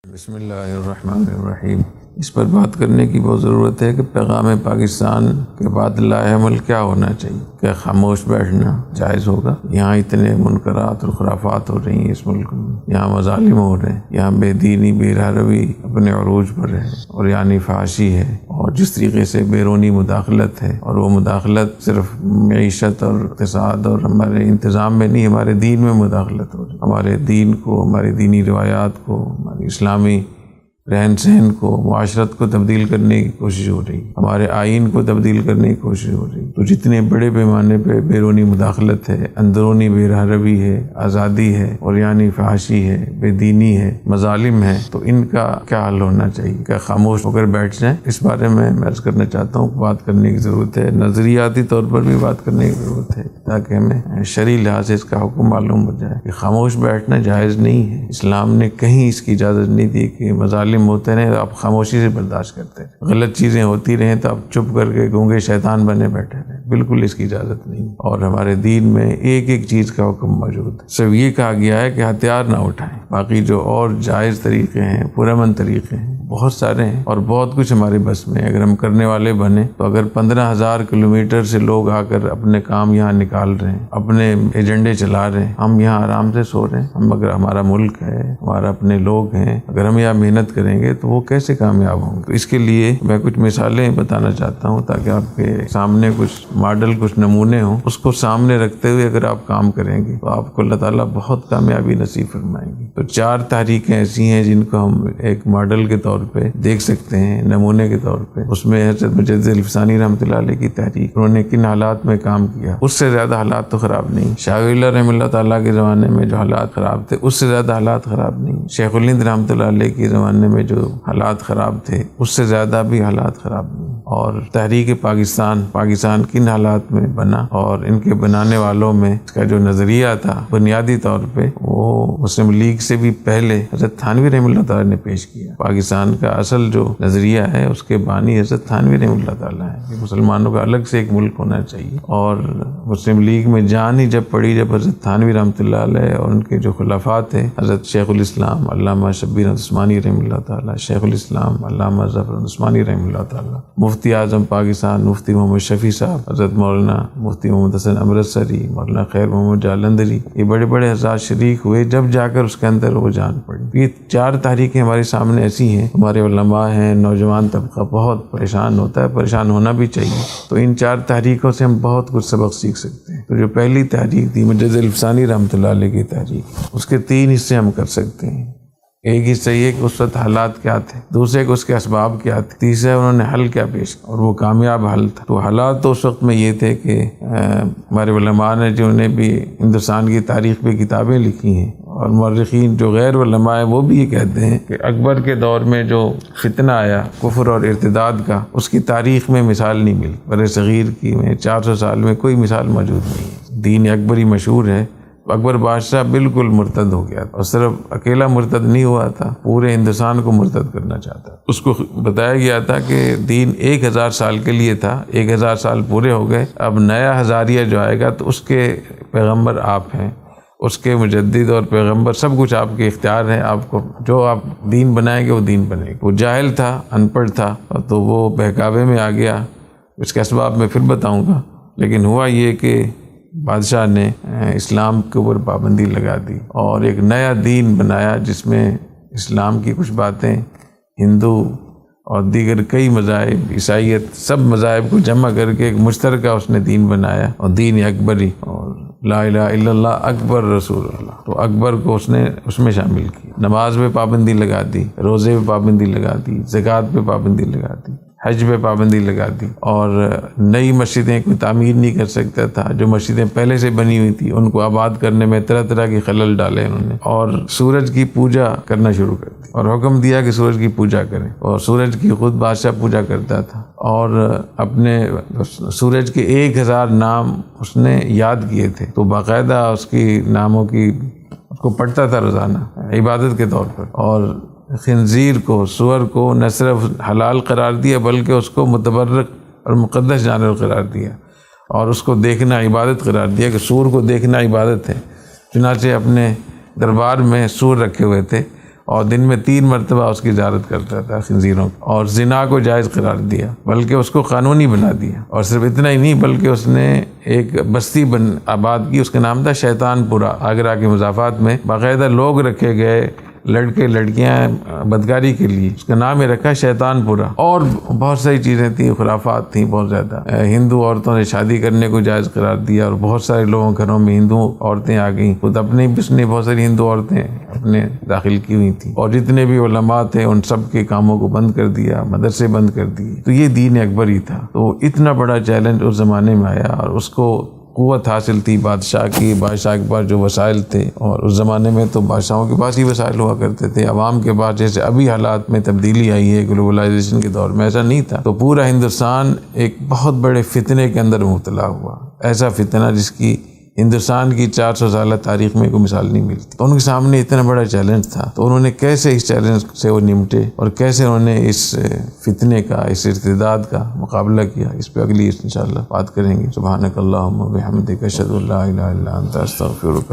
بسم اللہ الرحمن الرحیم۔ اس پر بات کرنے کی بہت ضرورت ہے کہ پیغام پاکستان کے بعد لاہ عمل کیا ہونا چاہیے۔ کیا خاموش بیٹھنا جائز ہوگا؟ یہاں اتنے منکرات اور خرافات ہو رہی ہیں اس ملک میں، یہاں مظالم ہو رہے ہیں، یہاں بے دینی بے روی اپنے عروج پر ہے، اور یعنی فحاشی ہے، اور جس طریقے سے بیرونی مداخلت ہے، اور وہ مداخلت صرف معیشت اور اقتصاد اور ہمارے انتظام میں نہیں، ہمارے دین میں مداخلت ہو رہی ہے۔ ہمارے دین کو، ہماری دینی روایات کو، ہماری اسلامی رہن سہن کو، معاشرت کو تبدیل کرنے کی کوشش ہو رہی ہے، ہمارے آئین کو تبدیل کرنے کی کوشش ہو رہی ہے۔ تو جتنے بڑے پیمانے پہ بیرونی مداخلت ہے، اندرونی بے روی ہے، آزادی ہے، اور یعنی فحاشی ہے، بے دینی ہے، مظالم ہے، تو ان کا کیا حل ہونا چاہیے؟ کیا خاموش ہو کر بیٹھ جائیں؟ اس بارے میں عرض کرنا چاہتا ہوں، بات کرنے کی ضرورت ہے، نظریاتی طور پر بھی بات کرنے کی ضرورت ہے، تاکہ ہمیں شرعی لحاظ سے اس کا حکم معلوم ہو جائے کہ خاموش بیٹھنا جائز نہیں ہے۔ اسلام نے کہیں اس کی اجازت نہیں دی کہ مظالم ہوتے رہیں تو آپ خاموشی سے برداشت کرتے رہیں، غلط چیزیں ہوتی رہیں تو آپ چپ کر کے گونگے شیطان بنے بیٹھے رہیں، بالکل اس کی اجازت نہیں۔ اور ہمارے دین میں ایک ایک چیز کا حکم موجود ہے، صرف یہ کہا گیا ہے کہ ہتھیار نہ اٹھائیں، باقی جو اور جائز طریقے ہیں، پرامن طریقے ہیں، بہت سارے ہیں، اور بہت کچھ ہمارے بس میں اگر ہم کرنے والے بنے تو اگر 15,000 کلومیٹر سے لوگ آ کر اپنے کام یہاں نکال رہے ہیں، اپنے ایجنڈے چلا رہے ہیں، ہم یہاں آرام سے سو رہے ہیں، ہم اگر ہمارا ملک ہے، ہمارا اپنے لوگ ہیں، اگر ہم یہاں محنت کریں گے تو وہ کیسے کامیاب ہوں گے؟ تو اس کے لیے میں کچھ مثالیں بتانا چاہتا ہوں تاکہ آپ کے سامنے کچھ ماڈل، کچھ نمونے ہوں، اس کو سامنے رکھتے ہوئے اگر آپ کام کریں گے تو آپ کو اللہ تعالیٰ بہت کامیابی نصیب فرمائیں گے۔ تو 4 تحریکیں ایسی ہیں جن کو ہم ایک ماڈل کے طور پہ دیکھ سکتے ہیں، نمونے کے طور پہ۔ اس میں حضرت مجدد الفسانی رحمۃ اللہ علیہ کی تحریک، انہوں نے کن حالات میں کام کیا، اس سے زیادہ حالات تو خراب نہیں۔ شاہ ولی اللہ رحمۃ اللہ تعالیٰ کے زمانے میں جو حالات خراب تھے اس سے زیادہ حالات خراب نہیں۔ شیخ الہند رحمۃ اللہ علیہ کے زمانے میں جو حالات خراب تھے اس سے زیادہ بھی حالات خراب نہیں۔ اور تحریک پاکستان کن حالات میں بنا، اور ان کے بنانے والوں میں اس کا جو نظریہ تھا بنیادی طور پہ وہ مسلم لیگ سے بھی پہلے حضرت تھانوی رحمۃ اللہ تعالیٰ نے پیش کیا۔ پاکستان کا اصل جو نظریہ ہے اس کے بانی حضرت تھانوی رحمۃ اللہ تعالیٰ ہے کہ مسلمانوں کا الگ سے ایک ملک ہونا چاہیے، اور مسلم لیگ میں جان ہی جب پڑی جب حضرت تھانوی رحمۃ اللہ علیہ اور ان کے جو خلفاء تھے، حضرت شیخ الاسلام علامہ شبیر عثمانی رحمۃ اللہ تعالیٰ، شیخ الاسلام علامہ ظفر عثمانی رحمۃ اللہ تعالیٰ، مفتی اعظم پاکستان مفتی محمد شفیع صاحب، حضرت مولانا مفتی محمد حسن امرتسری، مولانا خیر محمد جالندھری، یہ بڑے بڑے حضرات شریک ہوئے، جب جا کر اس کے اندر وہ جان پڑی۔ یہ 4 تحریکیں ہمارے سامنے ایسی ہیں، ہمارے علماء ہیں، نوجوان طبقہ بہت پریشان ہوتا ہے، پریشان ہونا بھی چاہیے۔ تو ان 4 تحریکوں سے ہم بہت کچھ سبق سیکھ سکتے ہیں۔ تو جو پہلی تحریک تھی مجدد الفسانی رحمۃ اللہ علیہ کی تحریک، اس کے 3 حصے ہم کر سکتے ہیں۔ ایک حصہ یہ کہ اس وقت حالات کیا تھے، دوسرے کہ اس کے اسباب کیا تھے، تیسرے انہوں نے حل کیا پیش کیا، اور وہ کامیاب حل تھا۔ تو حالات تو اس وقت میں یہ تھے کہ ہمارے علماء نے جنہوں نے بھی ہندوستان کی تاریخ پہ کتابیں لکھی ہیں، اور مورخین جو غیر علماء ہیں وہ بھی یہ کہتے ہیں کہ اکبر کے دور میں جو فتنہ آیا کفر اور ارتداد کا، اس کی تاریخ میں مثال نہیں ملی، بر صغیر کی میں 400 سال میں کوئی مثال موجود نہیں ہے۔ دین اکبری مشہور ہے، اکبر بادشاہ بالکل مرتد ہو گیا، اور صرف اکیلا مرتد نہیں ہوا تھا، پورے ہندوستان کو مرتد کرنا چاہتا۔ اس کو بتایا گیا تھا کہ دین 1000 سال کے لیے تھا، 1000 سال پورے ہو گئے، اب نیا ہزاریہ جو آئے گا تو اس کے پیغمبر آپ ہیں، اس کے مجدد اور پیغمبر سب کچھ آپ کے اختیار ہیں، آپ کو جو آپ دین بنائیں گے وہ دین بنے گا۔ وہ جاہل تھا، ان پڑھ تھا، تو وہ بہکاوے میں آ گیا، اس کے اسباب میں پھر بتاؤں گا، لیکن ہوا یہ کہ بادشاہ نے اسلام کے اوپر پابندی لگا دی اور ایک نیا دین بنایا جس میں اسلام کی کچھ باتیں، ہندو اور دیگر کئی مذاہب، عیسائیت، سب مذاہب کو جمع کر کے ایک مشترکہ اس نے دین بنایا، اور دین اکبری، اور لا الہ الا اللہ اکبر رسول اللہ۔ تو اکبر کو اس نے اس میں شامل کیا، نماز پہ پابندی لگا دی، روزے پہ پابندی لگا دی، زکوٰۃ پہ پابندی لگا دی، حج پہ پابندی لگا دی، اور نئی مسجدیں کوئی تعمیر نہیں کر سکتا تھا، جو مسجدیں پہلے سے بنی ہوئی تھی ان کو آباد کرنے میں طرح طرح کے خلل ڈالے انہوں نے، اور سورج کی پوجا کرنا شروع کر دی، اور حکم دیا کہ سورج کی پوجا کریں، اور سورج کی خود بادشاہ پوجا کرتا تھا، اور اپنے سورج کے 1000 نام اس نے یاد کیے تھے، تو باقاعدہ اس کی ناموں کی اس کو پڑھتا تھا روزانہ عبادت کے طور پر، اور خنزیر کو، سور کو نہ صرف حلال قرار دیا بلکہ اس کو متبرک اور مقدس جانور قرار دیا، اور اس کو دیکھنا عبادت قرار دیا کہ سور کو دیکھنا عبادت ہے۔ چنانچہ اپنے دربار میں سور رکھے ہوئے تھے، اور دن میں 3 مرتبہ اس کی زیارت کرتا تھا خنزیروں کی، اور زنا کو جائز قرار دیا، بلکہ اس کو قانونی بنا دیا۔ اور صرف اتنا ہی نہیں بلکہ اس نے ایک بستی آباد کی، اس کا نام تھا شیطان پورہ، آگرہ کے مضافات میں باقاعدہ لوگ رکھے گئے، لڑکے لڑکیاں بدکاری کے لیے، اس کا نام ہی رکھا شیطان پورہ۔ اور بہت ساری چیزیں تھیں، خرافات تھیں بہت زیادہ۔ ہندو عورتوں نے شادی کرنے کو جائز قرار دیا، اور بہت سارے لوگوں کے گھروں میں ہندو عورتیں آ گئیں، خود اپنے بھی اس نے بہت ساری ہندو عورتیں اپنے داخل کی ہوئی تھیں، اور جتنے بھی علماء تھے ان سب کے کاموں کو بند کر دیا، مدرسے بند کر دیے۔ تو یہ دین اکبر ہی تھا۔ تو اتنا بڑا چیلنج اس زمانے میں آیا، اور اس کو قوت حاصل تھی بادشاہ کی، بادشاہ کے پاس جو وسائل تھے، اور اس زمانے میں تو بادشاہوں کے پاس ہی وسائل ہوا کرتے تھے، عوام کے پاس جیسے ابھی حالات میں تبدیلی آئی ہے گلوبلائزیشن کے دور میں ایسا نہیں تھا۔ تو پورا ہندوستان ایک بہت بڑے فتنے کے اندر مبتلا ہوا، ایسا فتنہ جس کی ہندوستان کی 400 سالہ تاریخ میں کوئی مثال نہیں ملتی۔ تو ان کے سامنے اتنا بڑا چیلنج تھا، تو انہوں نے کیسے اس چیلنج سے وہ نمٹے، اور کیسے انہوں نے اس فتنے کا، اس ارتداد کا مقابلہ کیا، اس پہ اگلی انشاءاللہ بات کریں گے۔ سبحانک اللہم و بحمدک، اشہد ان لا الہ الا انت، استغفرک۔